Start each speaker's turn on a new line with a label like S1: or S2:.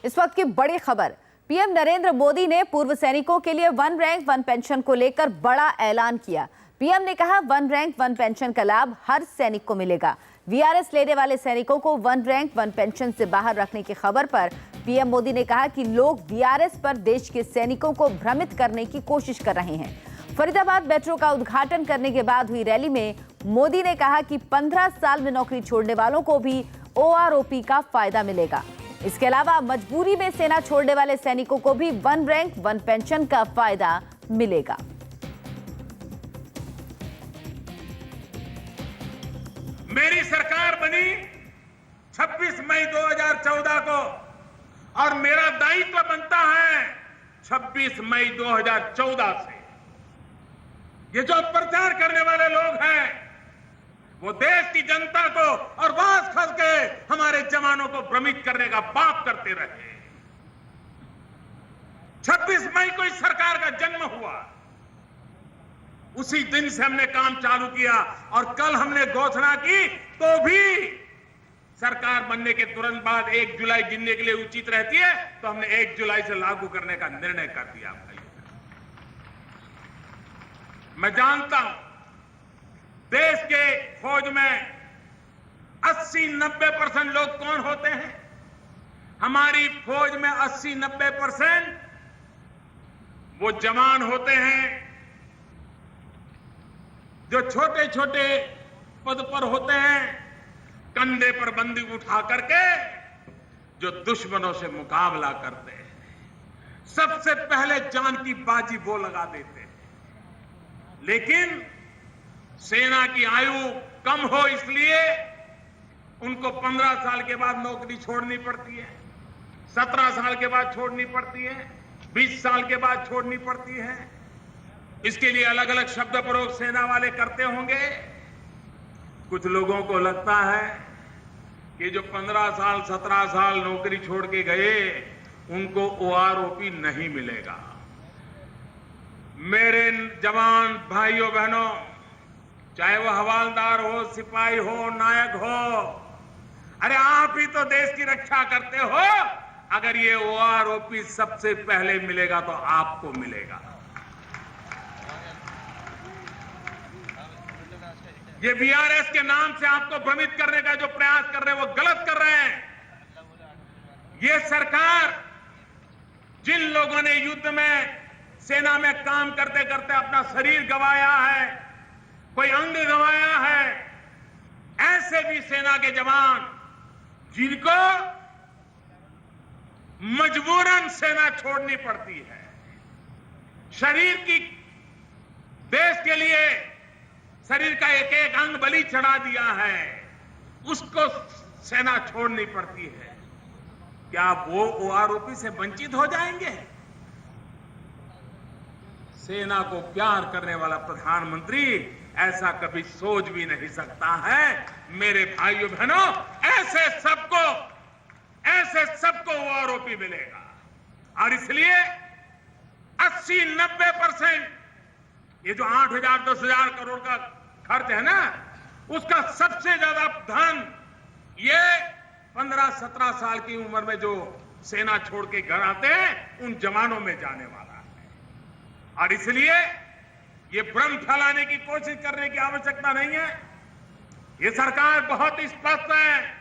S1: इस वक्त की बड़ी खबर, पीएम नरेंद्र मोदी ने पूर्व सैनिकों के लिए वन रैंक वन पेंशन को लेकर बड़ा ऐलान किया। पीएम ने कहा, वन रैंक वन पेंशन का लाभ हर सैनिक को मिलेगा। वीआरएस लेने वाले सैनिकों को वन रैंक वन पेंशन से बाहर रखने की खबर पर पीएम मोदी ने कहा कि लोग वीआरएस पर देश के सैनिकों को भ्रमित करने की कोशिश कर रहे हैं। फरीदाबाद मेट्रो का उद्घाटन करने के बाद हुई रैली में मोदी ने कहा कि 15 साल में नौकरी छोड़ने वालों को भी ओआरओपी का फायदा मिलेगा। इसके अलावा मजबूरी में सेना छोड़ने वाले सैनिकों को भी वन रैंक वन पेंशन का फायदा मिलेगा।
S2: मेरी सरकार बनी 26 मई 2014 को और मेरा दायित्व बनता है 26 मई 2014 से। ये जो प्रचार करने वाले लोग हैं वो देश की जनता को और बास खस के हमारे जवानों को भ्रमित करने का पाप करते रहे। 26 मई को इस सरकार का जन्म हुआ, उसी दिन से हमने काम चालू किया और कल हमने घोषणा की तो भी सरकार बनने के तुरंत बाद 1 जुलाई गिनने के लिए उचित रहती है, तो हमने 1 जुलाई से लागू करने का निर्णय कर दिया। मैं जानता हूं देश के फौज में 80-90% लोग कौन होते हैं। हमारी फौज में 80-90% वो जवान होते हैं जो छोटे छोटे पद पर होते हैं, कंधे पर बंदूक उठा करके जो दुश्मनों से मुकाबला करते हैं। सबसे पहले जान की बाजी वो लगा देते हैं। लेकिन सेना की आयु कम हो इसलिए उनको 15 साल के बाद नौकरी छोड़नी पड़ती है, 17 साल के बाद छोड़नी पड़ती है, 20 साल के बाद छोड़नी पड़ती है। इसके लिए अलग अलग शब्द प्रयोग सेना वाले करते होंगे। कुछ लोगों को लगता है कि जो 15 साल 17 साल नौकरी छोड़ के गए उनको ओआरओपी नहीं मिलेगा। मेरे जवान भाइयों बहनों, चाहे वो हवालदार हो, सिपाही हो, नायक हो, अरे आप ही तो देश की रक्षा करते हो। अगर ये ओआरओपी सबसे पहले मिलेगा तो आपको मिलेगा। ये वीआरएस के नाम से आपको भ्रमित करने का जो प्रयास कर रहे हैं वो गलत कर रहे हैं। ये सरकार जिन लोगों ने युद्ध में सेना में काम करते करते अपना शरीर गंवाया है, कोई अंग गंवाया है, ऐसे भी सेना के जवान जिनको मजबूरन सेना छोड़नी पड़ती है, शरीर की देश के लिए शरीर का एक एक अंग बलि चढ़ा दिया है, उसको सेना छोड़नी पड़ती है। क्या वो ओआरओपी से वंचित हो जाएंगे? सेना को प्यार करने वाला प्रधानमंत्री ऐसा कभी सोच भी नहीं सकता है। मेरे भाइयों बहनों, ऐसे सबको ओआरओपी मिलेगा और इसलिए 80-90% ये जो 8,000-10,000 करोड़ का खर्च है ना, उसका सबसे ज्यादा धन ये 15-17 साल की उम्र में जो सेना छोड़ के घर आते हैं उन जवानों में जाने वाला है। और इसलिए ये भ्रम फैलाने की कोशिश करने की आवश्यकता नहीं है। ये सरकार बहुत स्पष्ट है।